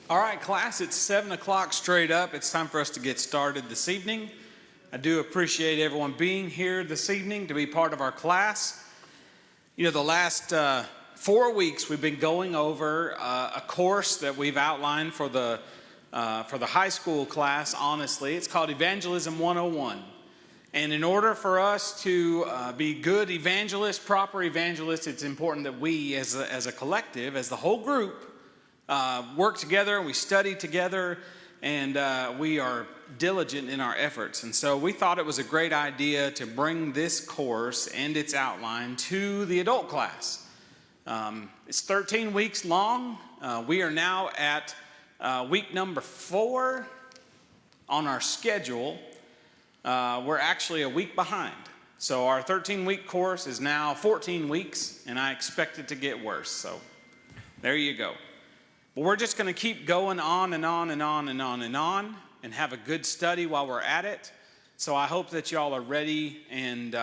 All right, class, it's 7 o'clock straight up. It's time for us to get started this evening. I do appreciate everyone being here this evening to be part of our class. You know, the last 4 weeks we've been going over a course that we've outlined for the high school class, honestly. It's called Evangelism 101. And in order for us to be good evangelists, proper evangelists, it's important that we as a collective, as the whole group, work together, we study together, and we are diligent in our efforts. And so we thought it was a great idea to bring this course and its outline to the adult class. It's 13 weeks long. We are now at week number 4 on our schedule. We're actually a week behind. So our 13-week course is now 14 weeks, and I expect it to get worse. So there you go. But we're just going to keep going on and on and on and on and on and have a good study while we're at it. So I hope that y'all are ready and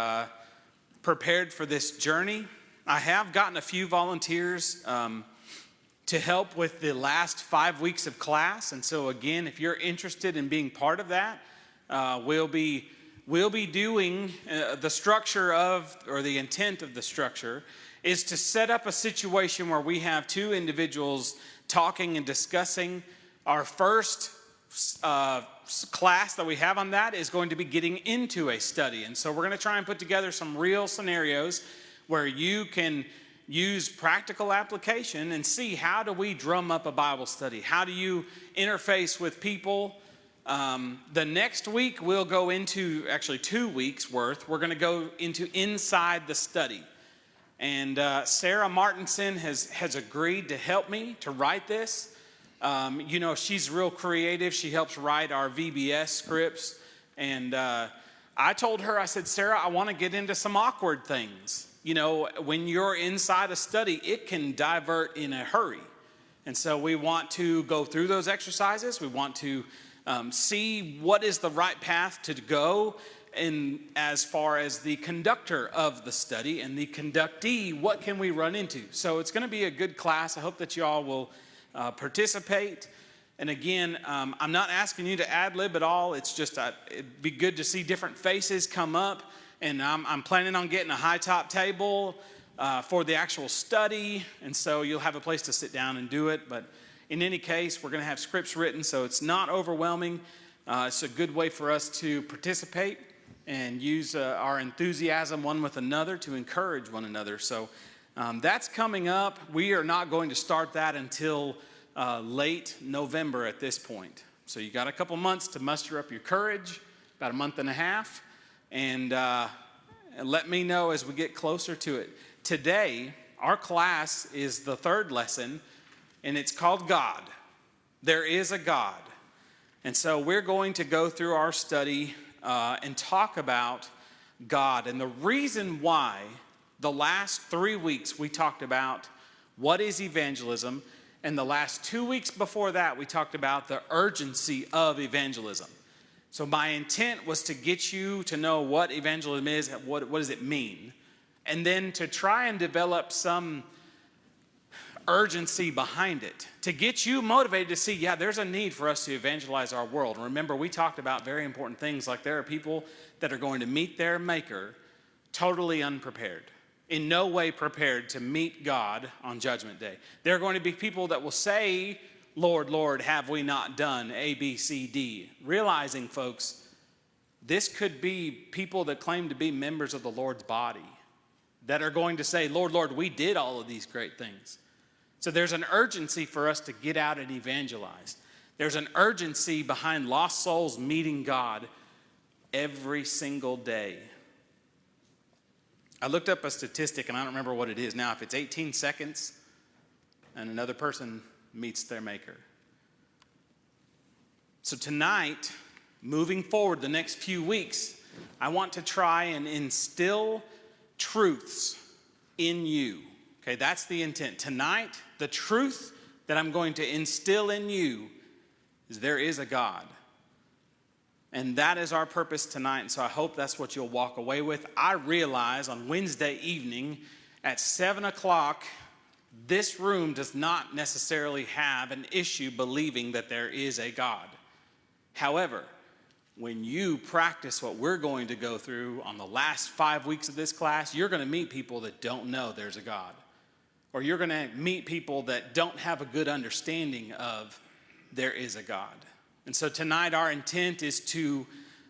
prepared for this journey. I have gotten a few volunteers to help with the last 5 weeks of class. And so again, if you're interested in being part of that, we'll be doing the structure of, or the intent of the structure is to set up a situation where we have 2 individuals talking and discussing. Our first class that we have on that is going to be getting into a study. And so we're going to try and put together some real scenarios where you can use practical application and see, how do we drum up a Bible study? How do you interface with people? The next week we'll go into, actually 2 weeks worth, we're going to go into inside the study. And Sarah Martinson has agreed to help me to write this. You know, she's real creative. She helps write our VBS scripts. And I told her, I said, Sarah, I want to get into some awkward things. You know, when you're inside a study, it can divert in a hurry. And so we want to go through those exercises. We want to see what is the right path to go in as far as the conductor of the study and the conductee, what can we run into? So it's going to be a good class. I hope that you all will participate. And again, I'm not asking you to ad-lib at all. It's just it'd be good to see different faces come up. And I'm planning on getting a high-top table for the actual study. And so you'll have a place to sit down and do it. But in any case, we're going to have scripts written, so it's not overwhelming. It's a good way for us to participate and use our enthusiasm one with another to encourage one another. So that's coming up. We are not going to start that until late November at this point. So you got a couple months to muster up your courage, about a month and a half, and let me know as we get closer to it. Today, our class is the 3rd lesson, and it's called God. There is a God. And so we're going to go through our study and talk about God. And the reason why the last 3 weeks we talked about what is evangelism, and the last 2 weeks before that we talked about the urgency of evangelism. So my intent was to get you to know what evangelism is, what does it mean, and then to try and develop some urgency behind it, to get you motivated to see, yeah, there's a need for us to evangelize our world. Remember, we talked about very important things, like there are people that are going to meet their Maker totally unprepared, in no way prepared to meet God on Judgment Day. There are going to be people that will say, Lord, Lord, have we not done A, B, C, D? Realizing, folks, this could be people that claim to be members of the Lord's body that are going to say, Lord, Lord, we did all of these great things. So there's an urgency for us to get out and evangelize. There's an urgency behind lost souls meeting God every single day. I looked up a statistic, and I don't remember what it is now. If it's 18 seconds and another person meets their Maker. So tonight, moving forward the next few weeks, I want to try and instill truths in you. Okay, that's the intent. Tonight, the truth that I'm going to instill in you is there is a God. And that is our purpose tonight. And so I hope that's what you'll walk away with. I realize on Wednesday evening at 7 o'clock this room does not necessarily have an issue believing that there is a God. However, when you practice what we're going to go through on the last 5 weeks of this class, you're going to meet people that don't know there's a God. Or you're going to meet people that don't have a good understanding of there is a God. And so tonight our intent is to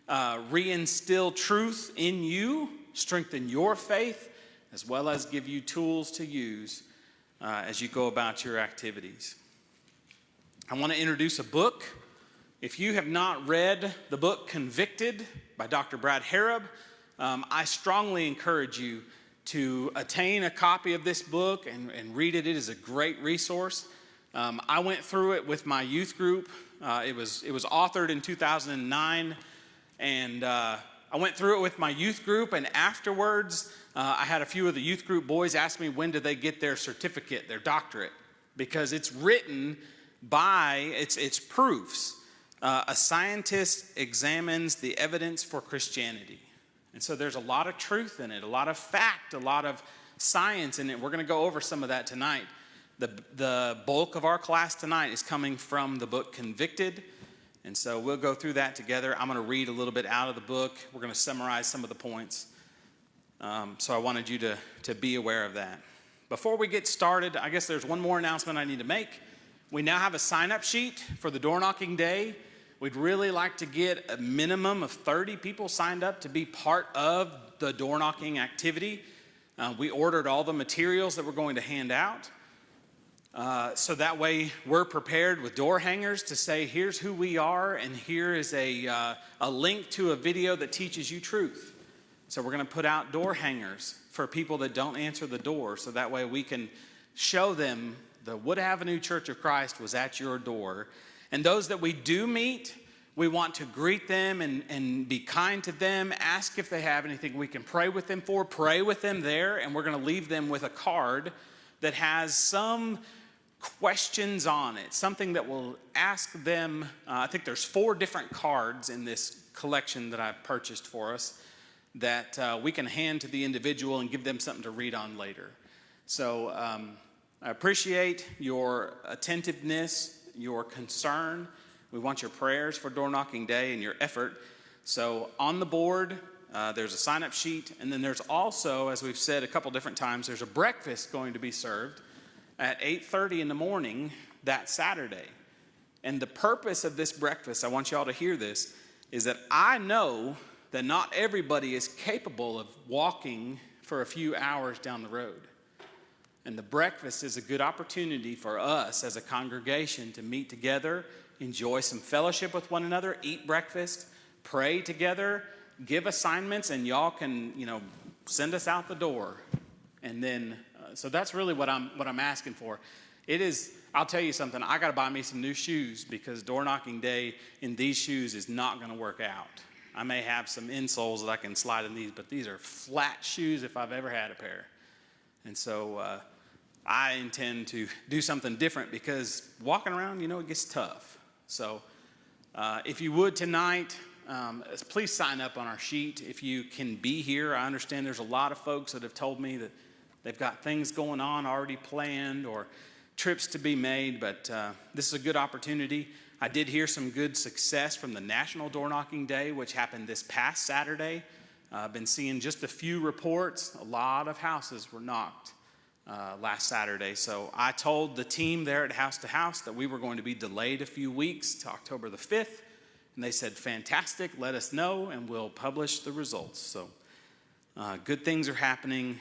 reinstill truth in you, strengthen your faith, as well as give you tools to use as you go about your activities. I want to introduce a book. If you have not read the book Convicted by Dr. Brad Harrub, I strongly encourage you to attain a copy of this book and read it. It is a great resource. I went through it with my youth group. It was authored in 2009, and I went through it with my youth group, and afterwards, I had a few of the youth group boys ask me when did they get their certificate, their doctorate, because it's written by, it's proofs. A scientist examines the evidence for Christianity. And so there's a lot of truth in it, a lot of fact, a lot of science in it. We're going to go over some of that tonight. The bulk of our class tonight is coming from the book Convicted. And so we'll go through that together. I'm going to read a little bit out of the book. We're going to summarize some of the points. So I wanted you to be aware of that. Before we get started, I guess there's one more announcement I need to make. We now have a sign-up sheet for the door knocking day. We'd really like to get a minimum of 30 people signed up to be part of the door knocking activity. We ordered all the materials that we're going to hand out. So that way we're prepared with door hangers to say, here's who we are, and here is a link to a video that teaches you truth. So we're going to put out door hangers for people that don't answer the door, so that way we can show them the Wood Avenue Church of Christ was at your door. And those that we do meet, we want to greet them and be kind to them, ask if they have anything we can pray with them for, pray with them there, and we're going to leave them with a card that has some questions on it, something that will ask them. I think there's 4 different cards in this collection that I've purchased for us that we can hand to the individual and give them something to read on later. So I appreciate your attentiveness, your concern. We want your prayers for Door Knocking Day and your effort. So on the board, there's a sign-up sheet, and then there's also, as we've said a couple different times, there's a breakfast going to be served at 8:30 in the morning that Saturday. And the purpose of this breakfast, I want y'all to hear this, is that I know that not everybody is capable of walking for a few hours down the road. And the breakfast is a good opportunity for us as a congregation to meet together, enjoy some fellowship with one another, eat breakfast, pray together, give assignments, and y'all can, send us out the door. And then, so that's really what I'm asking for. It is, I'll tell you something, I got to buy me some new shoes because door knocking day in these shoes is not going to work out. I may have some insoles that I can slide in these, but these are flat shoes if I've ever had a pair. And so I intend to do something different because walking around, it gets tough. So if you would tonight, please sign up on our sheet if you can be here. I understand there's a lot of folks that have told me that they've got things going on already planned or trips to be made, but this is a good opportunity. I did hear some good success from the National Door Knocking Day, which happened this past Saturday. I've been seeing just a few reports. A lot of houses were knocked last Saturday. So I told the team there at House to House that we were going to be delayed a few weeks to October the 5th. And they said, fantastic, let us know, and we'll publish the results. So good things are happening,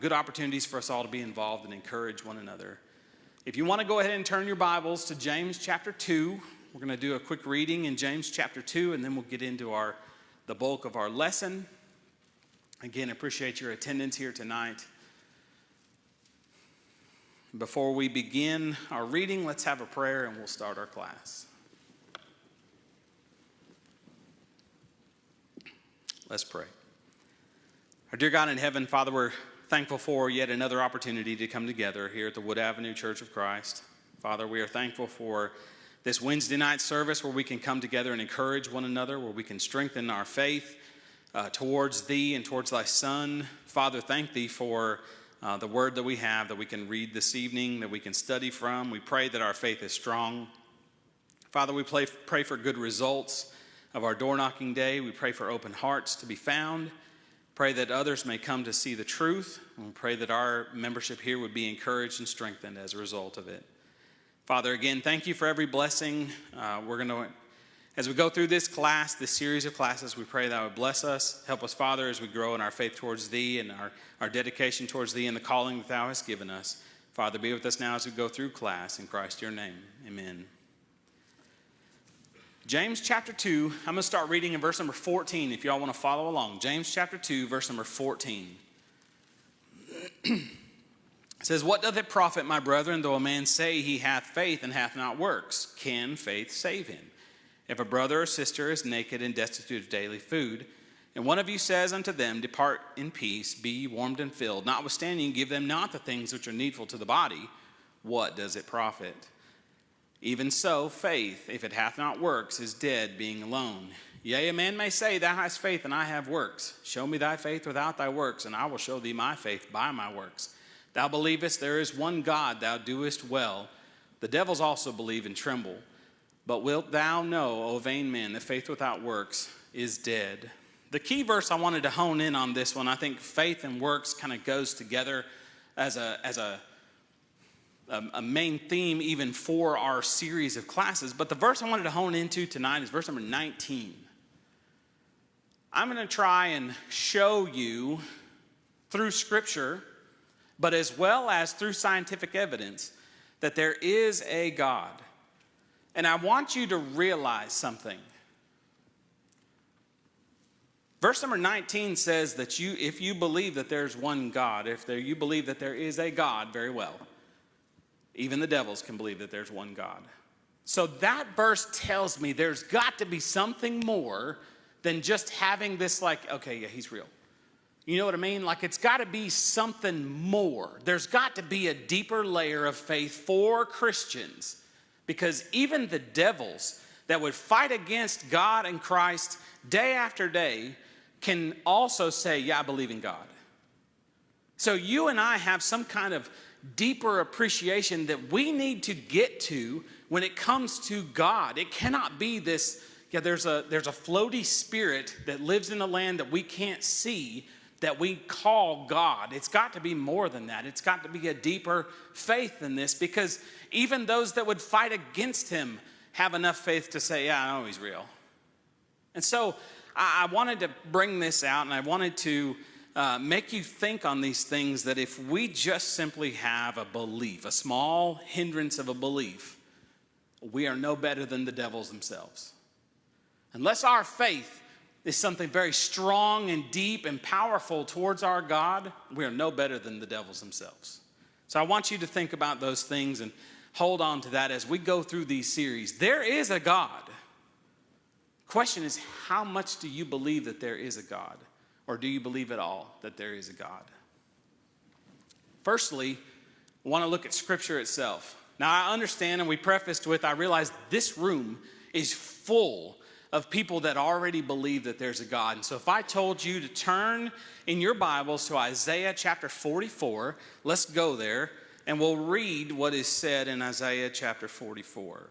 good opportunities for us all to be involved and encourage one another. If you want to go ahead and turn your Bibles to James chapter 2, we're going to do a quick reading in James chapter 2, and then we'll get into the bulk of our lesson. Again, I appreciate your attendance here tonight. Before we begin our reading, let's have a prayer and we'll start our class. Let's pray. Our dear God in heaven, Father, we're thankful for yet another opportunity to come together here at the Wood Avenue Church of Christ. Father, we are thankful for this Wednesday night service where we can come together and encourage one another, where we can strengthen our faith towards Thee and towards Thy Son. Father, thank Thee for the word that we have that we can read this evening, that we can study from. We pray that our faith is strong. Father, we pray for good results of our door knocking day. We pray for open hearts to be found. Pray that others may come to see the truth. And we pray that our membership here would be encouraged and strengthened as a result of it. Father, again, thank you for every blessing. As we go through this class, this series of classes, we pray that would bless us. Help us, Father, as we grow in our faith towards Thee and our dedication towards Thee and the calling that Thou hast given us. Father, be with us now as we go through class. In Christ, your name, amen. James chapter 2, I'm going to start reading in verse number 14 if y'all want to follow along. James chapter 2, verse number 14. It says, "What doth it profit, my brethren, though a man say he hath faith and hath not works? Can faith save him? If a brother or sister is naked and destitute of daily food, and one of you says unto them, Depart in peace, be ye warmed and filled, notwithstanding give them not the things which are needful to the body, what does it profit? Even so, faith, if it hath not works, is dead, being alone. Yea, a man may say, Thou hast faith, and I have works. Show me thy faith without thy works, and I will show thee my faith by my works. Thou believest there is one God, thou doest well. The devils also believe and tremble. But wilt thou know, O vain man, that faith without works is dead?" The key verse I wanted to hone in on this one, I think faith and works kind of goes together as a main theme even for our series of classes. But the verse I wanted to hone into tonight is verse number 19. I'm going to try and show you through Scripture, but as well as through scientific evidence, that there is a God. And I want you to realize something. Verse number 19 says that if you believe that there's one God, you believe that there is a God, very well. Even the devils can believe that there's one God. So that verse tells me there's got to be something more than just having this okay, yeah, he's real. You know what I mean? It's got to be something more. There's got to be a deeper layer of faith for Christians. Because even the devils that would fight against God and Christ day after day can also say, yeah, I believe in God. So you and I have some kind of deeper appreciation that we need to get to when it comes to God. It cannot be this, there's a floaty spirit that lives in a land that we can't see that we call God. It's got to be more than that. It's got to be a deeper faith than this, because even those that would fight against him have enough faith to say, yeah, I know he's real. And so I wanted to bring this out, and I wanted to make you think on these things, that if we just simply have a belief, a small hindrance of a belief, we are no better than the devils themselves. Unless our faith is something very strong and deep and powerful towards our God, we are no better than the devils themselves. So I want you to think about those things and hold on to that as we go through these series. There is a God. Question is, how much do you believe that there is a God? Or do you believe at all that there is a God? Firstly, we want to look at Scripture itself. Now, I understand, and we prefaced with, I realize this room is full of people that already believe that there's a God. And so if I told you to turn in your Bibles to Isaiah chapter 44, let's go there, and we'll read what is said in Isaiah chapter 44.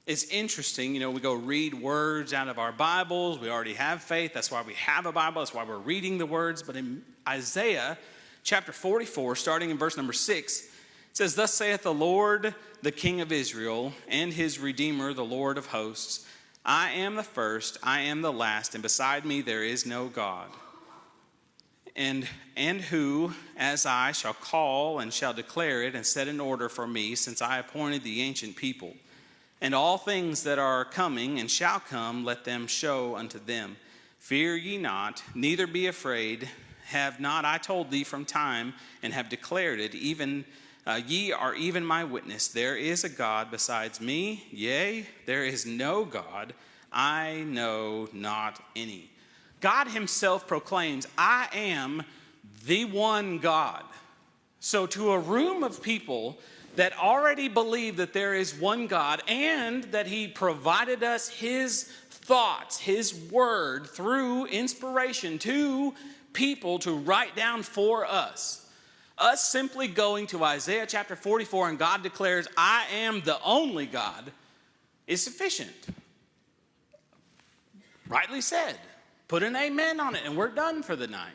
It's interesting, we go read words out of our Bibles. We already have faith. That's why we have a Bible. That's why we're reading the words. But in Isaiah chapter 44, starting in verse number 6, it says, "Thus saith the Lord, the King of Israel, and his Redeemer, the Lord of hosts, I am the first, I am the last, and beside me there is no God. And who, as I, shall call and shall declare it and set in order for me, since I appointed the ancient people. And all things that are coming and shall come, let them show unto them. Fear ye not, neither be afraid. Have not I told thee from time, and have declared it, even ye are even my witness. There is a God besides me, yea, there is no God, I know not any." God himself proclaims, I am the one God. So to a room of people that already believe that there is one God, and that he provided us his thoughts, his word, through inspiration to people to write down for us. Us simply going to Isaiah chapter 44 and God declares, I am the only God, is sufficient. Rightly said. Put an amen on it and we're done for the night.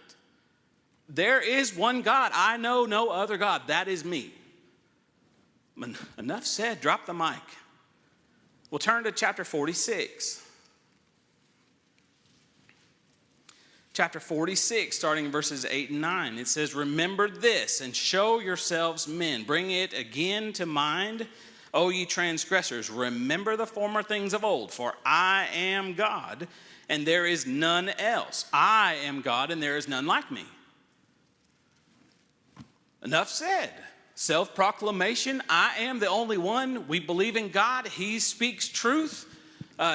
There is one God. I know no other God. That is me. Enough said. Drop the mic. We'll turn to chapter 46. Chapter 46, starting in verses 8 and 9. It says, remember this and show yourselves men. Bring it again to mind, O ye transgressors. Remember the former things of old. For I am God, and there is none else. I am God, and there is none like me. Enough said. Self-proclamation, I am the only one. We believe in God. He speaks truth.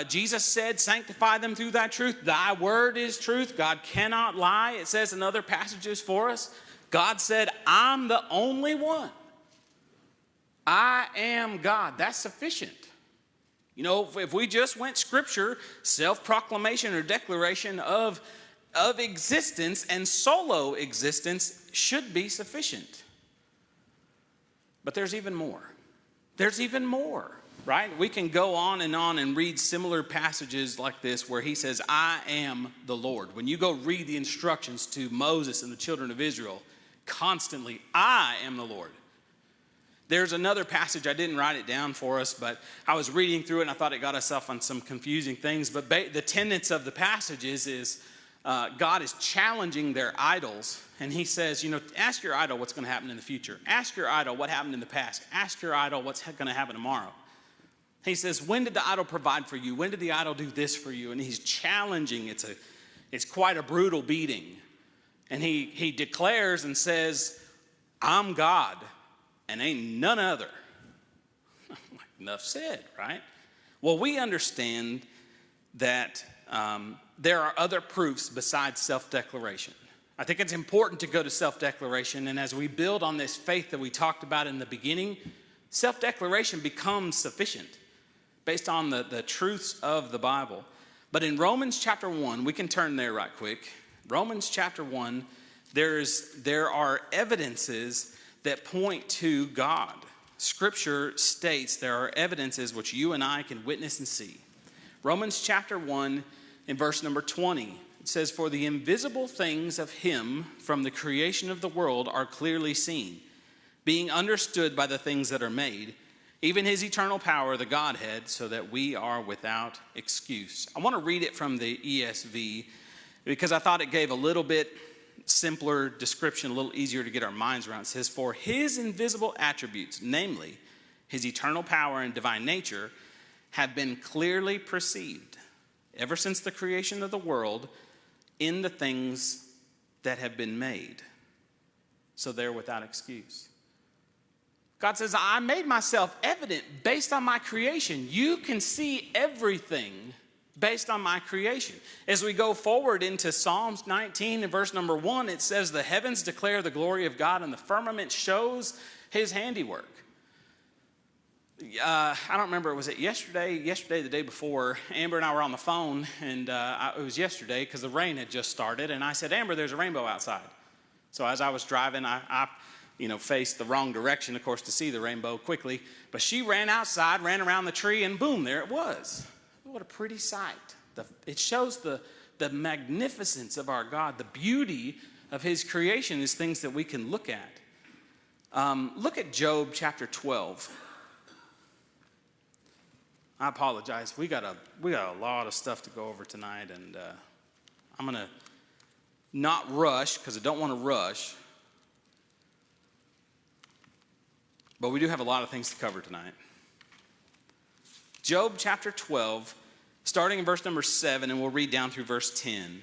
Jesus said, sanctify them through thy truth. Thy word is truth. God cannot lie. It says in other passages for us, God said, I'm the only one. I am God. That's sufficient. You know, if we just went scripture, self-proclamation or declaration of existence and solo existence should be sufficient. But there's even more. There's even more, right? We can go on and read similar passages like this where he says, I am the Lord. When you go read the instructions to Moses and the children of Israel, constantly, I am the Lord. There's another passage, I didn't write it down for us, but I was reading through it and I thought it got us off on some confusing things. But the tenets of the passages is God is challenging their idols. And he says, you know, ask your idol what's going to happen in the future. Ask your idol what happened in the past. Ask your idol what's going to happen tomorrow. He says, when did the idol provide for you? When did the idol do this for you? And he's challenging. It's quite a brutal beating. And he declares and says, I'm God and ain't none other. Enough said, right? Well, we understand that there are other proofs besides self-declaration. I think it's important to go to self-declaration, and as we build on this faith that we talked about in the beginning, self-declaration becomes sufficient based on the truths of the Bible. But in Romans chapter 1, we can turn there right quick. Romans chapter 1, there are evidences that point to God. Scripture states there are evidences which you and I can witness and see. Romans chapter 1 in verse number 20. It says, for the invisible things of him from the creation of the world are clearly seen, being understood by the things that are made, even his eternal power, the Godhead, so that we are without excuse. I want to read it from the ESV because I thought it gave a little bit simpler description, a little easier to get our minds around. It says, for his invisible attributes, namely his eternal power and divine nature, have been clearly perceived ever since the creation of the world in the things that have been made. So they're without excuse. God says, I made myself evident based on my creation. You can see everything based on my creation. As we go forward into Psalms 19 and verse number 1, it says, the heavens declare the glory of God and the firmament shows his handiwork. I don't remember, was it yesterday, the day before, Amber and I were on the phone, and it was yesterday because the rain had just started, and I said, Amber, there's a rainbow outside. So as I was driving, I faced the wrong direction, of course, to see the rainbow quickly, but she ran outside, ran around the tree, and boom, there it was. What a pretty sight. It shows the magnificence of our God, the beauty of his creation is things that we can look at. Look at Job chapter 12. I apologize. We got a lot of stuff to go over tonight, and I'm going to not rush because I don't want to rush. But we do have a lot of things to cover tonight. Job chapter 12, starting in verse number 7, and we'll read down through verse 10.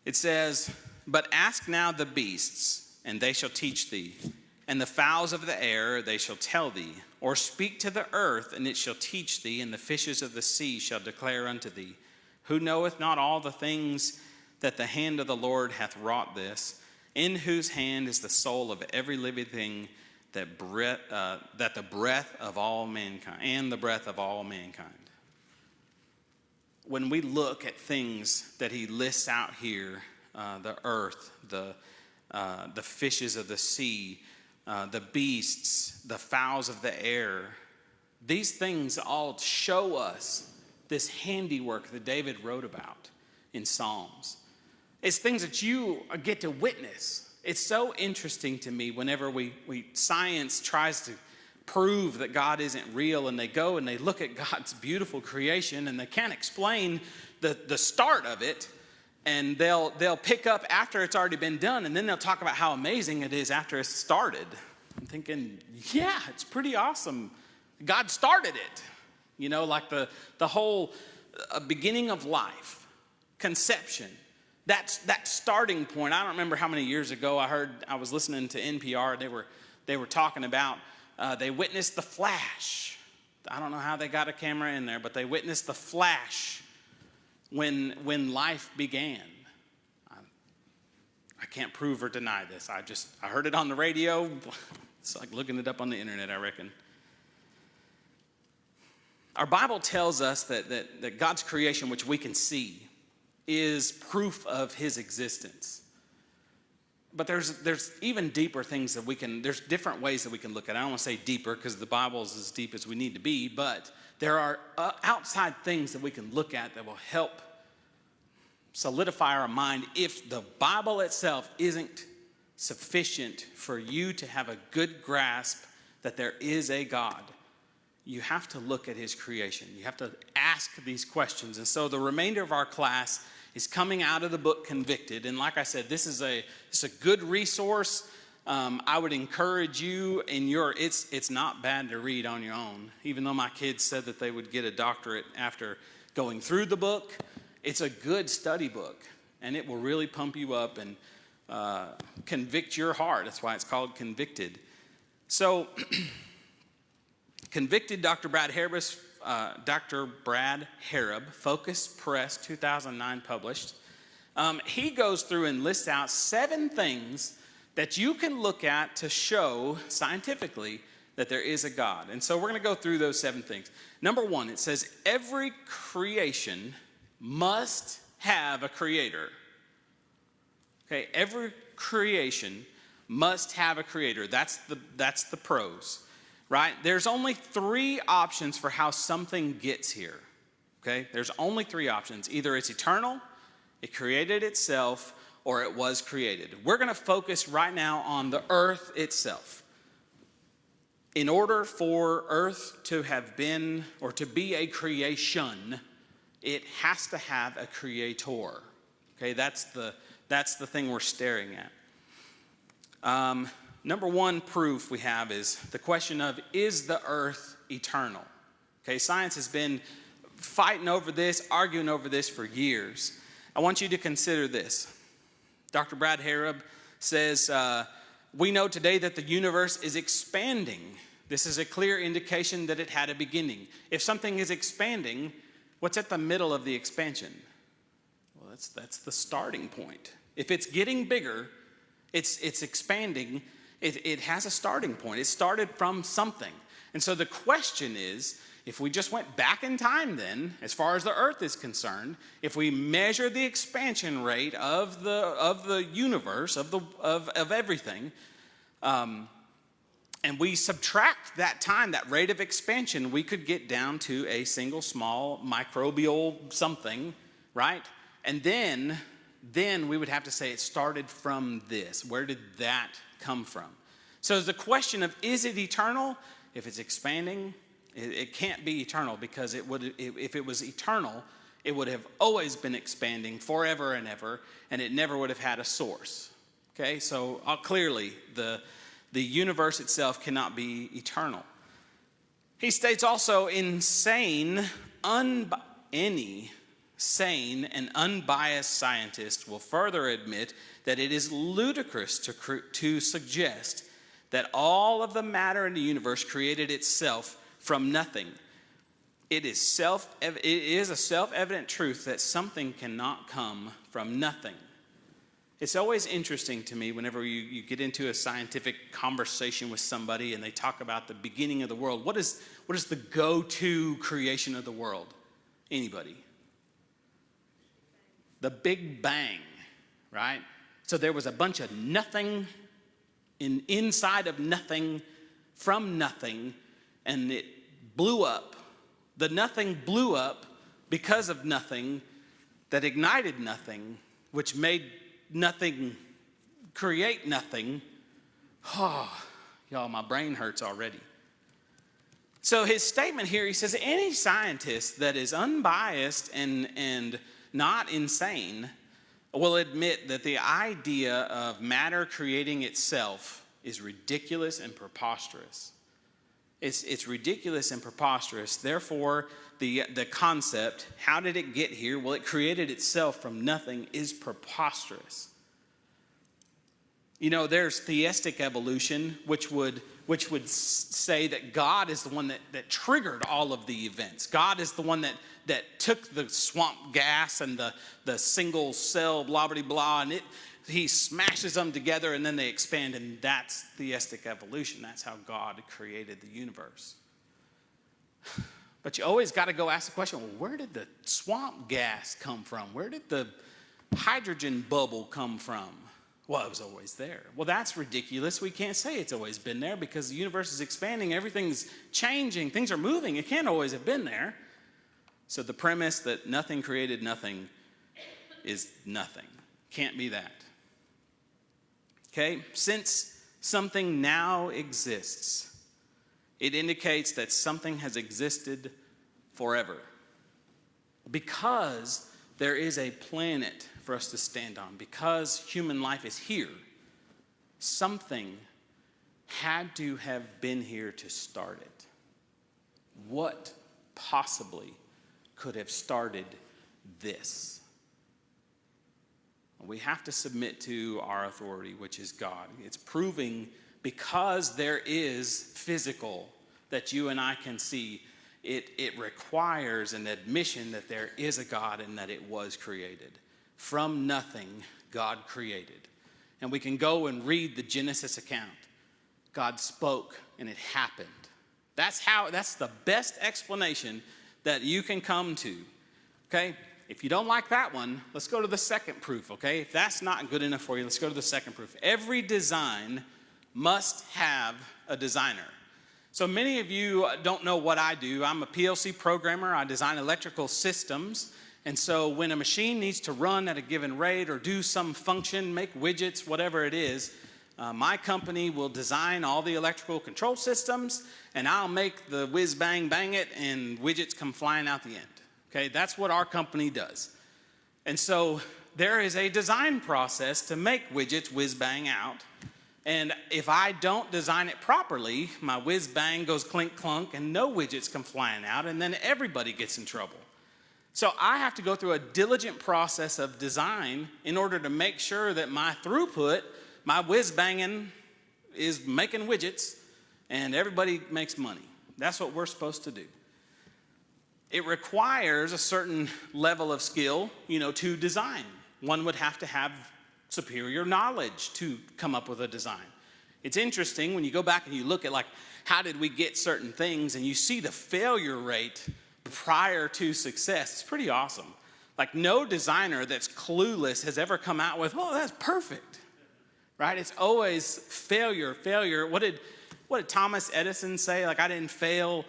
It says, but ask now the beasts, and they shall teach thee. And the fowls of the air, they shall tell thee. Or speak to the earth, and it shall teach thee. And the fishes of the sea shall declare unto thee. Who knoweth not all the things that the hand of the Lord hath wrought this? In whose hand is the soul of every living thing, that the breath of all mankind, and the breath of all mankind. when we look at things that he lists out here, the earth, the fishes of the sea, the beasts, the fowls of the air, these things all show us this handiwork that David wrote about in Psalms. It's things that you get to witness. It's so interesting to me whenever science tries to prove that God isn't real, and they go and they look at God's beautiful creation and they can't explain the start of it, and they'll pick up after it's already been done, and then they'll talk about how amazing it is after it's started. I'm thinking, yeah, it's pretty awesome. God started it. You know, like the whole beginning of life, conception. That starting point. I don't remember how many years ago I was listening to NPR. They were talking about they witnessed the flash. I don't know how they got a camera in there, but they witnessed the flash when life began. I can't prove or deny this. I heard it on the radio. It's like looking it up on the internet, I reckon. Our Bible tells us that God's creation, which we can see, is proof of his existence. But there's even deeper things that there's different ways that we can look at it. I don't want to say deeper because the Bible is as deep as we need to be, but there are outside things that we can look at that will help solidify our mind if the Bible itself isn't sufficient for you to have a good grasp that there is a God. You have to look at his creation. You have to ask these questions. And so the remainder of our class is coming out of the book Convicted. And like I said, it's a good resource. I would encourage you it's not bad to read on your own. Even though my kids said that they would get a doctorate after going through the book, it's a good study book. And it will really pump you up and convict your heart. That's why it's called Convicted. So Convicted, Dr. Brad Harrop, Focus Press, 2009 published. He goes through and lists out 7 things that you can look at to show scientifically that there is a God. And so we're going to go through those 7 things. Number 1, it says every creation must have a creator. Okay, every creation must have a creator. That's the pros. Right? There's only 3 options for how something gets here. Okay? There's only 3 options. Either it's eternal, it created itself, or it was created. We're going to focus right now on the earth itself. In order for earth to have been, or to be a creation, it has to have a creator. Okay? That's the thing we're staring at. Number 1 proof we have is the question of, is the earth eternal? Okay, science has been fighting over this, arguing over this for years. I want you to consider this. Dr. Brad Harrop says, we know today that the universe is expanding. This is a clear indication that it had a beginning. If something is expanding, what's at the middle of the expansion? Well, that's the starting point. If it's getting bigger, it's expanding, it has a starting point. It started from something. And so the question is, if we just went back in time then, as far as the earth is concerned, if we measure the expansion rate of the universe, of everything, and we subtract that time, that rate of expansion, we could get down to a single small microbial something, right? And then we would have to say it started from this. Where did that come from? So the question of, is it eternal? If it's expanding, it can't be eternal, because if it was eternal, it would have always been expanding forever and ever, and it never would have had a source. Okay, so clearly the universe itself cannot be eternal. He states also, any sane and unbiased scientist will further admit that it is ludicrous to suggest that all of the matter in the universe created itself from nothing. It is a self-evident truth that something cannot come from nothing. It's always interesting to me whenever you get into a scientific conversation with somebody and they talk about the beginning of the world. What is the go-to creation of the world? Anybody? the Big Bang, right? So there was a bunch of nothing inside of nothing from nothing, and it blew up. The nothing blew up because of nothing that ignited nothing, which made nothing create nothing. Oh, y'all, my brain hurts already. So his statement here, he says, any scientist that is unbiased and not insane will admit that the idea of matter creating itself is ridiculous and preposterous. It's ridiculous and preposterous. Therefore, the concept, how did it get here? Well, it created itself from nothing, is preposterous. You know, there's theistic evolution, which would say that God is the one that triggered all of the events. God is the one that took the swamp gas and the single cell blah, blah, blah, and he smashes them together and then they expand, and that's theistic evolution. That's how God created the universe. But you always got to go ask the question, well, where did the swamp gas come from? Where did the hydrogen bubble come from? Well, it was always there. Well, that's ridiculous. We can't say it's always been there because the universe is expanding. Everything's changing. Things are moving. It can't always have been there. So the premise that nothing created nothing is nothing. Can't be that. Okay? Since something now exists, it indicates that something has existed forever. Because there is a planet for us to stand on, because human life is here, something had to have been here to start it. What possibly could have started this? We have to submit to our authority, which is God. It's proving, because there is physical that you and I can see, it requires an admission that there is a God and that it was created. From nothing, God created. And we can go and read the Genesis account. God spoke and it happened. That's the best explanation that you can come to. Okay? If you don't like that one, let's go to the second proof, okay? If that's not good enough for you, let's go to the second proof. Every design must have a designer. So many of you don't know what I do. I'm a PLC programmer. I design electrical systems. And so when a machine needs to run at a given rate or do some function, make widgets, whatever it is, my company will design all the electrical control systems, and I'll make the whiz bang bang it, and widgets come flying out the end. Okay, that's what our company does. And so there is a design process to make widgets whiz bang out. And if I don't design it properly, my whiz bang goes clink clunk and no widgets come flying out, and then everybody gets in trouble. So I have to go through a diligent process of design in order to make sure that my throughput, my whiz banging is making widgets and everybody makes money. That's what we're supposed to do. It requires a certain level of skill, to design. One would have to have superior knowledge to come up with a design. It's interesting when you go back and you look at how did we get certain things, and you see the failure rate prior to success. It's pretty awesome. No designer that's clueless has ever come out with, oh, that's perfect, right? It's always failure. What did Thomas Edison say? I didn't fail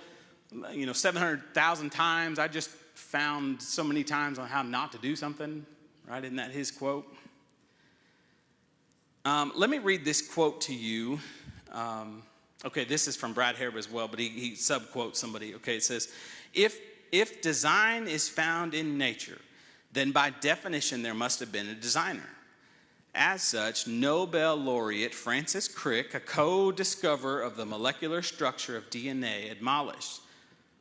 700,000 times. I just found so many times on how not to do something, right? Isn't that his quote? Let me read this quote to you. Okay, this is from Brad Harrod as well, but he subquotes somebody. Okay, it says, if design is found in nature, then by definition there must have been a designer. As such, Nobel laureate Francis Crick, a co-discoverer of the molecular structure of DNA, admonished.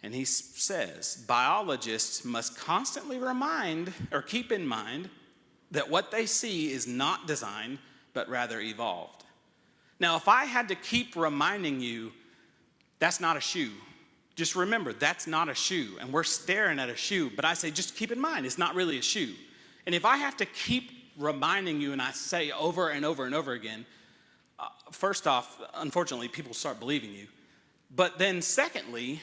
And he says, biologists must constantly keep in mind that what they see is not design, but rather evolved. Now, if I had to keep reminding you, that's not a shoe. Just remember, that's not a shoe. And we're staring at a shoe, but I say, just keep in mind, it's not really a shoe. And if I have to keep reminding you and I say over and over and over again, first off, unfortunately, people start believing you. But then secondly,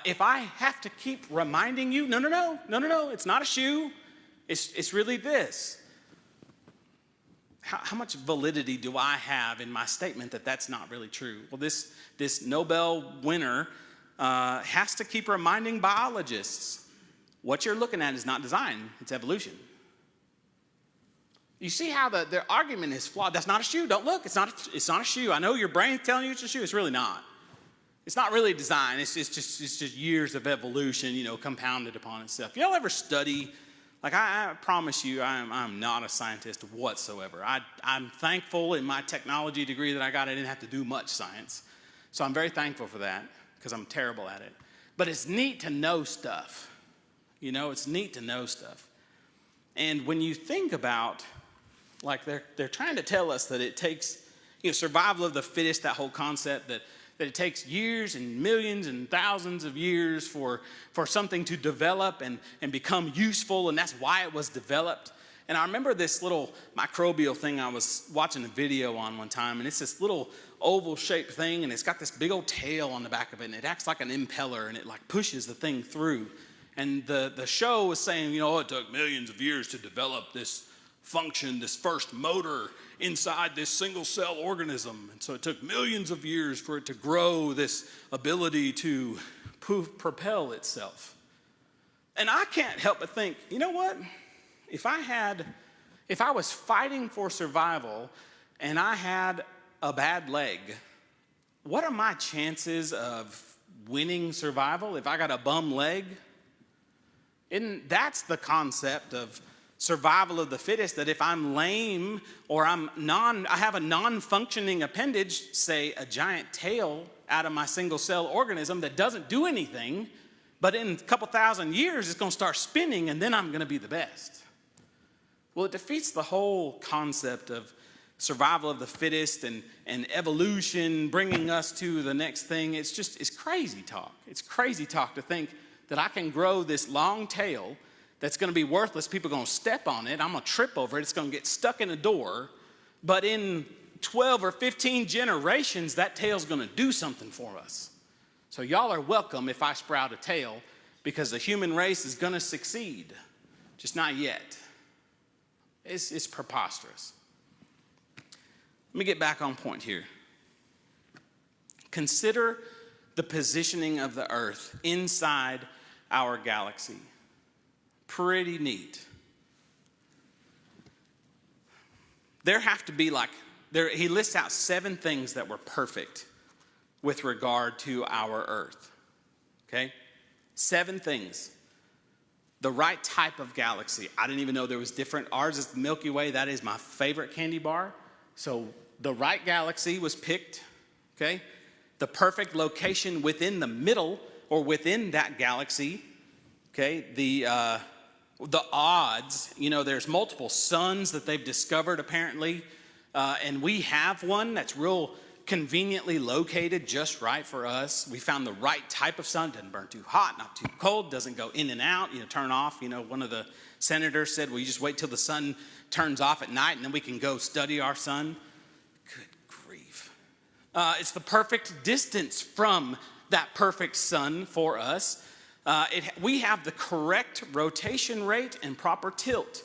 if I have to keep reminding you, no, it's not a shoe. It's really this. How much validity do I have in my statement that that's not really true? Well, this Nobel winner has to keep reminding biologists, what you're looking at is not design, it's evolution. You see how the argument is flawed. That's not a shoe. Don't look. It's not a shoe. I know your brain's telling you it's a shoe. It's really not. It's not really design. It's just years of evolution, compounded upon itself. Y'all ever study? Like I promise you, I'm not a scientist whatsoever. I'm thankful in my technology degree that I got. I didn't have to do much science. So I'm very thankful for that because I'm terrible at it. But it's neat to know stuff. It's neat to know stuff. And when you think about, like they're trying to tell us that it takes, survival of the fittest, that whole concept that it takes years and millions and thousands of years for something to develop and become useful, and that's why it was developed. And I remember this little microbial thing I was watching a video on one time, and it's this little oval-shaped thing, and it's got this big old tail on the back of it, and it acts like an impeller, and it like pushes the thing through. And the show was saying, it took millions of years to develop this function, this first motor inside this single cell organism. And so it took millions of years for it to grow this ability to propel itself. And I can't help but think, you know what? If I was fighting for survival and I had a bad leg, what are my chances of winning survival if I got a bum leg? That's the concept of survival of the fittest, that if I'm lame or I have a non-functioning appendage, say a giant tail out of my single cell organism that doesn't do anything, but in a couple thousand years it's going to start spinning and then I'm going to be the best. Well, it defeats the whole concept of survival of the fittest and evolution bringing us to the next thing. It's crazy talk. It's crazy talk to think that I can grow this long tail that's going to be worthless. People are going to step on it. I'm going to trip over it. It's going to get stuck in a door. But in 12 or 15 generations, that tail's going to do something for us. So y'all are welcome if I sprout a tail, because the human race is going to succeed. Just not yet. It's preposterous. Let me get back on point here. Consider the positioning of the Earth inside our galaxy. Pretty neat. There have to be he lists out 7 things that were perfect with regard to our Earth. Okay? 7 things. The right type of galaxy. I didn't even know there was different. Ours is the Milky Way. That is my favorite candy bar. So the right galaxy was picked. Okay? The perfect location within the middle or within that galaxy. Okay? The odds, there's multiple suns that they've discovered apparently, and we have one that's real conveniently located just right for us. We found the right type of sun. Doesn't burn too hot, not too cold, doesn't go in and out, turn off. One of the senators said, well, you just wait till the sun turns off at night and then we can go study our sun. Good grief. It's the perfect distance from that perfect sun for us. We have the correct rotation rate and proper tilt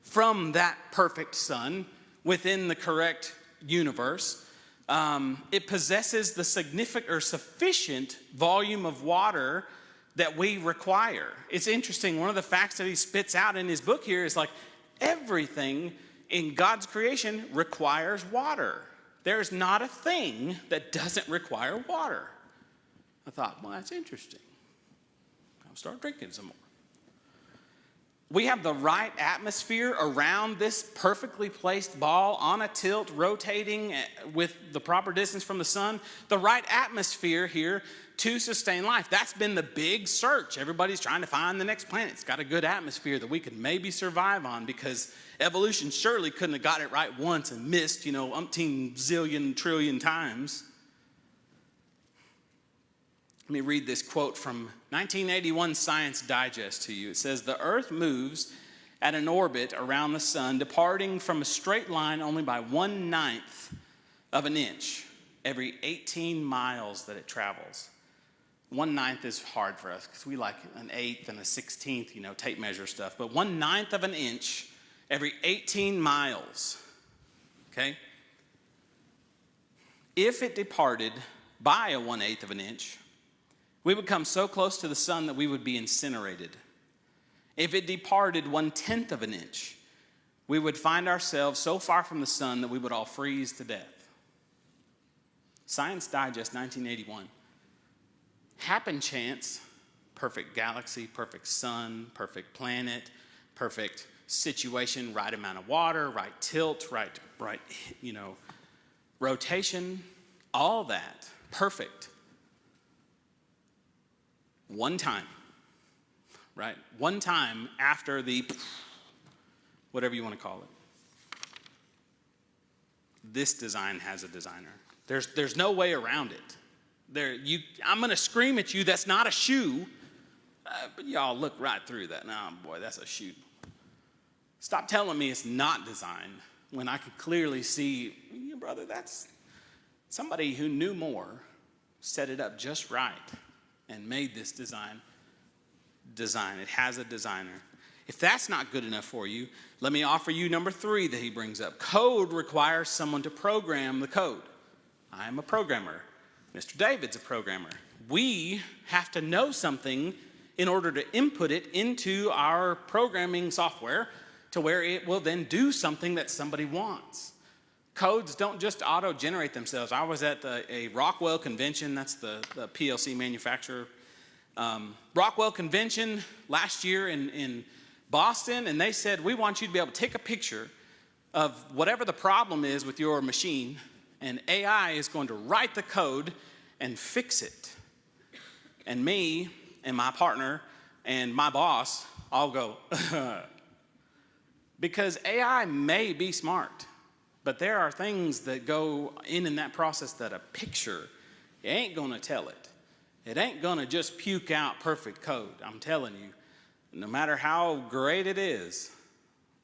from that perfect sun within the correct universe. It possesses the sufficient volume of water that we require. It's interesting, one of the facts that he spits out in his book here is everything in God's creation requires water. There's not a thing that doesn't require water. I thought, well, that's interesting. Start drinking some more. We have the right atmosphere around this perfectly placed ball on a tilt, rotating with the proper distance from the sun. The right atmosphere here to sustain life. That's been the big search. Everybody's trying to find the next planet. It's got a good atmosphere that we could maybe survive on, because evolution surely couldn't have got it right once and missed, umpteen zillion trillion times. Let me read this quote from 1981 Science Digest to you. It says, the Earth moves at an orbit around the sun, departing from a straight line only by 1/9 of an inch every 18 miles that it travels. 1/9 is hard for us because we like an 1/8 and a 16th, tape measure stuff. But 1/9 of an inch every 18 miles, okay? If it departed by a 1/8 of an inch, we would come so close to the sun that we would be incinerated. If it departed 1/10 of an inch, we would find ourselves so far from the sun that we would all freeze to death. Science Digest, 1981. Happen chance, perfect galaxy, perfect sun, perfect planet, perfect situation, right amount of water, right tilt, right, rotation, all that, perfect. One time, right? One time after the, whatever you want to call it. This design has a designer. There's no way around it. I'm going to scream at you, that's not a shoe. But y'all look right through that. Oh, boy, that's a shoe. Stop telling me it's not designed when I can clearly see, brother, that's somebody who knew more, set it up just right, and made this design. It has a designer. If that's not good enough for you, let me offer you number 3 that he brings up. Code requires someone to program the code. I am a programmer. Mr. David's a programmer. We have to know something in order to input it into our programming software to where it will then do something that somebody wants. Codes don't just auto-generate themselves. I was at a Rockwell convention. That's the PLC manufacturer. Rockwell convention last year in Boston, and they said, we want you to be able to take a picture of whatever the problem is with your machine, and AI is going to write the code and fix it. And me and my partner and my boss all go, because AI may be smart, but there are things that go in that process that a picture ain't going to tell it. It ain't going to just puke out perfect code. I'm telling you, no matter how great it is.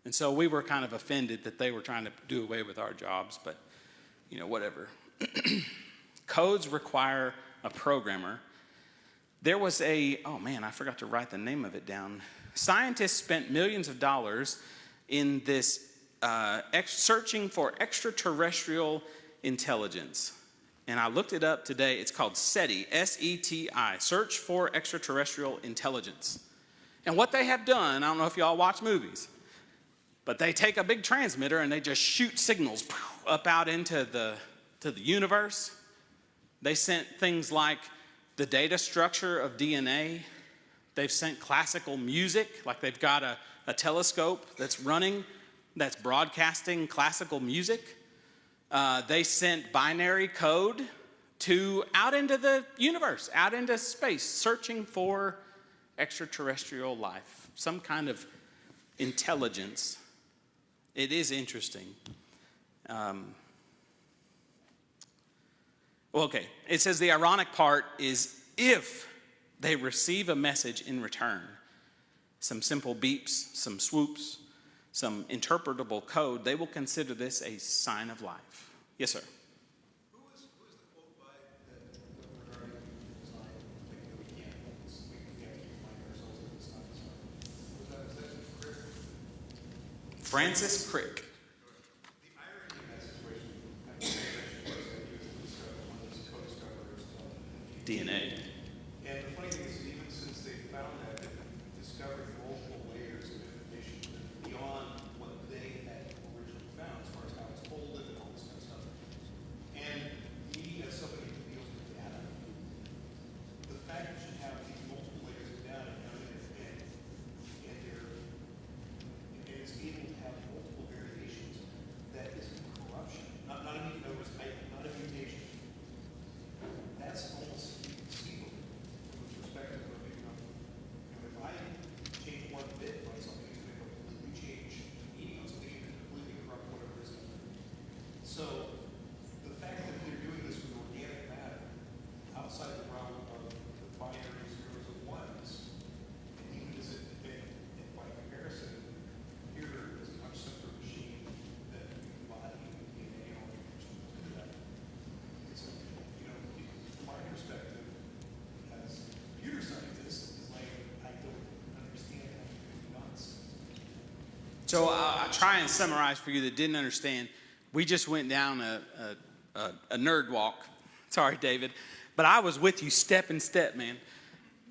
And so we were kind of offended that they were trying to do away with our jobs, but whatever. Codes require a programmer. There was I forgot to write the name of it down. Scientists spent millions of dollars in this searching for extraterrestrial intelligence. And I looked it up today. It's called SETI, S-E-T-I, Search for Extraterrestrial Intelligence. And what they have done, I don't know if y'all watch movies, but they take a big transmitter and they just shoot signals up out into the universe. They sent things like the data structure of DNA. They've sent classical music, like they've got a telescope that's running, that's broadcasting classical music. They sent binary code out into the universe, out into space, searching for extraterrestrial life, some kind of intelligence. It is interesting. It says the ironic part is if they receive a message in return, some simple beeps, some swoops, some interpretable code, they will consider this a sign of life. Yes, sir. Who is the quote by that regarding design, that we can't keep finding ourselves in this stuff? Was that Crick? Francis Crick. The irony in that situation, I think was that he was one of those co-discoverers of DNA. And the funny thing is, even since they found that, they've discovered multiple layers of information beyond what they had originally found, as far as how it's folded and all this kind of stuff. And he, as somebody who deals with data, the fact that you have these multiple layers of data, and it's able to have multiple variations, that isn't corruption. Not a mutation. That's almost inconceivable from the perspective of, if I change one bit on something, it's going to completely change So I'll try and summarize for you that didn't understand. We just went down a nerd walk. Sorry, David. But I was with you step and step, man.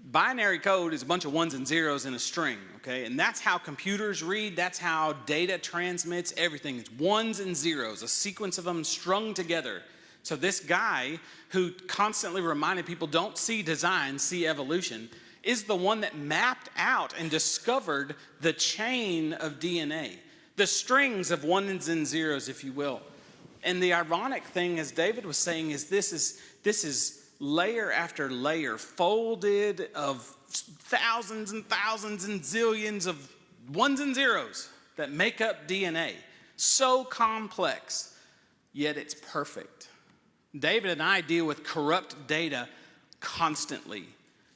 Binary code is a bunch of ones and zeros in a string, okay? And that's how computers read. That's how data transmits everything. It's ones and zeros, a sequence of them strung together. So this guy who constantly reminded people, don't see design, see evolution, is the one that mapped out and discovered the chain of DNA, the strings of ones and zeros, if you will. And the ironic thing, as David was saying, is this is layer after layer, folded of thousands and thousands and zillions of ones and zeros that make up DNA. So complex, yet it's perfect. David and I deal with corrupt data constantly.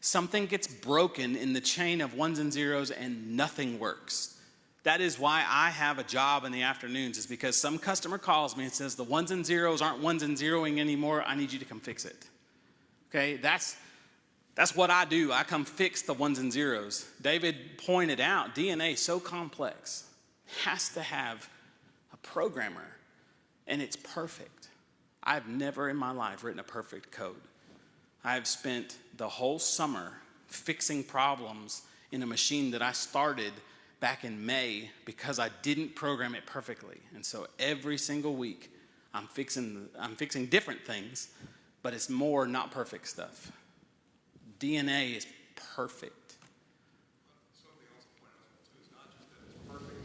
Something gets broken in the chain of ones and zeros and nothing works. That is why I have a job in the afternoons, is because some customer calls me and says, the ones and zeros aren't ones and zeroing anymore. I need you to come fix it. Okay, that's what I do. I come fix the ones and zeros. David pointed out DNA is so complex, has to have a programmer, and it's perfect. I've never in my life written a perfect code. I've spent the whole summer fixing problems in a machine that I started back in May because I didn't program it perfectly. And so every single week I'm fixing different things, but it's more not perfect stuff. DNA is perfect. Something else to point out too is not just that it's perfect,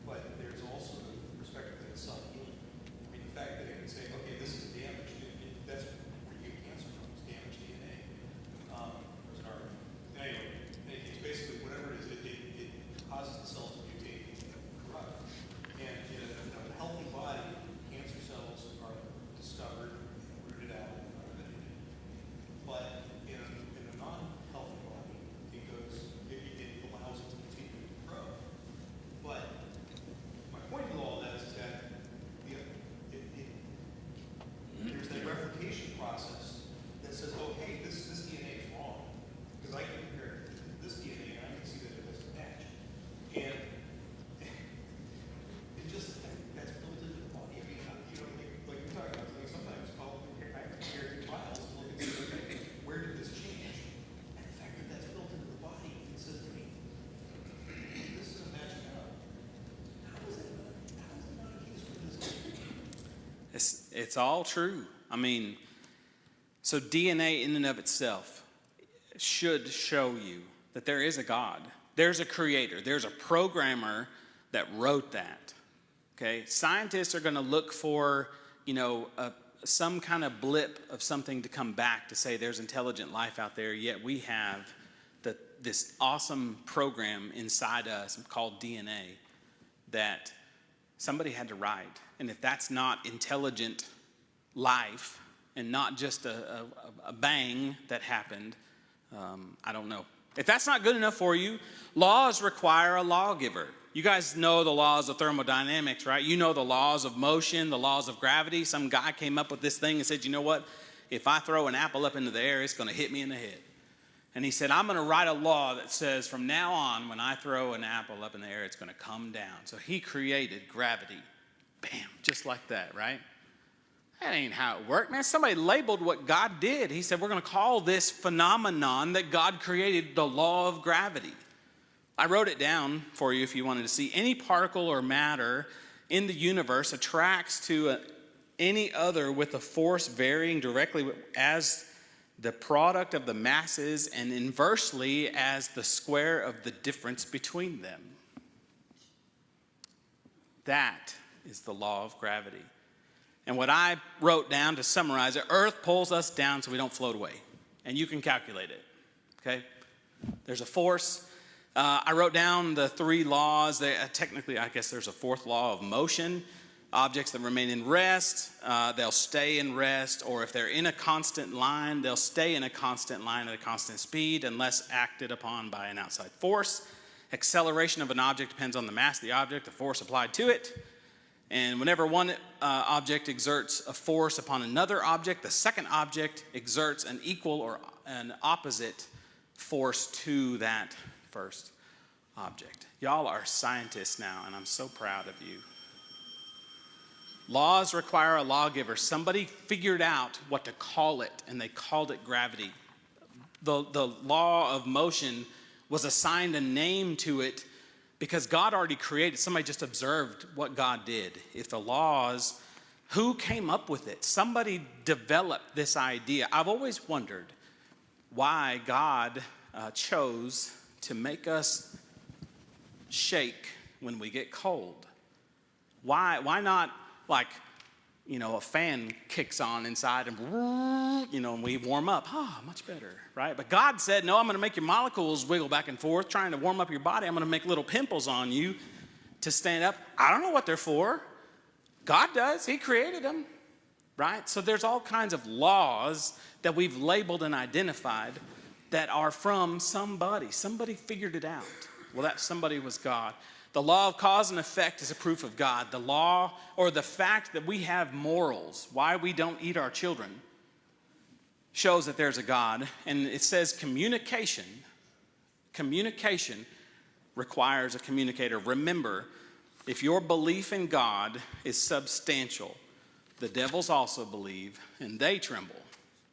but there's also the perspective that it's self-healing. I mean, the fact that it can say, okay, this is damaged, that's where you get cancer from, is damaged DNA. There's an argument. Anyway, in any case, basically whatever it is, it causes the cells to mutate and corrupt. And in a healthy body, cancer cells are discovered, rooted out, but in a non-healthy body, it allows it to continue to grow. But my point with all that is that there's that replication process that says, oh, hey, this DNA is wrong. Because I can compare this DNA and I can see that it doesn't match. And it's just that's built into the body. I mean, like you're talking about, like sometimes I compare two files and look and see, okay, where did this change? And the fact that that's built into the body, it says to me, this isn't matching up. How is it not a case for this? It's all true. I mean, so DNA in and of itself should show you that there is a God. There's a creator. There's a programmer that wrote that. Okay? Scientists are going to look for, some kind of blip of something to come back to say there's intelligent life out there, yet we have this awesome program inside us called DNA that somebody had to write. And if that's not intelligent life and not just a bang that happened, I don't know. If that's not good enough for you, laws require a lawgiver. You guys know the laws of thermodynamics, right? You know the laws of motion, the laws of gravity. Some guy came up with this thing and said, you know what? If I throw an apple up into the air, it's going to hit me in the head. And he said, I'm going to write a law that says from now on, when I throw an apple up in the air, it's going to come down. So he created gravity. Bam, just like that, right? That ain't how it worked, man. Somebody labeled what God did. He said, we're going to call this phenomenon that God created the law of gravity. I wrote it down for you if you wanted to see. Any particle or matter in the universe attracts to any other with a force varying directly as the product of the masses and inversely as the square of the difference between them. That is the law of gravity. And what I wrote down to summarize it, Earth pulls us down so we don't float away. And you can calculate it, okay? There's a force. I wrote down the three laws. Technically, I guess there's a fourth law of motion. Objects that remain in rest, they'll stay in rest. Or if they're in a constant line, they'll stay in a constant line at a constant speed unless acted upon by an outside force. Acceleration of an object depends on the mass of the object, the force applied to it. And whenever one object exerts a force upon another object, the second object exerts an equal or an opposite force to that first object. Y'all are scientists now, and I'm so proud of you. Laws require a lawgiver. Somebody figured out what to call it, and they called it gravity. The law of motion was assigned a name to it because God already created. Somebody just observed what God did. If the laws, who came up with it? Somebody developed this idea. I've always wondered why God chose to make us shake when we get cold. Why not, like, a fan kicks on inside and, and we warm up. Much better, right? But God said, no, I'm going to make your molecules wiggle back and forth, trying to warm up your body. I'm going to make little pimples on you to stand up. I don't know what they're for. God does. He created them, right? So there's all kinds of laws that we've labeled and identified that are from somebody. Somebody figured it out. Well, that somebody was God. The law of cause and effect is a proof of God. The law, or the fact that we have morals, why we don't eat our children, shows that there's a God. And it says communication requires a communicator. Remember, if your belief in God is substantial, the devils also believe and they tremble.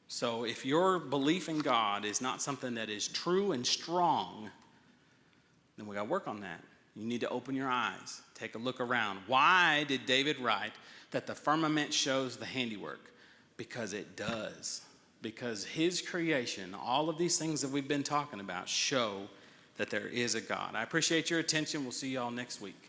So if your belief in God is not something that is true and strong, then we got to work on that. You need to open your eyes, take a look around. Why did David write that the firmament shows the handiwork? Because it does. Because his creation, all of these things that we've been talking about, show that there is a God. I appreciate your attention. We'll see you all next week.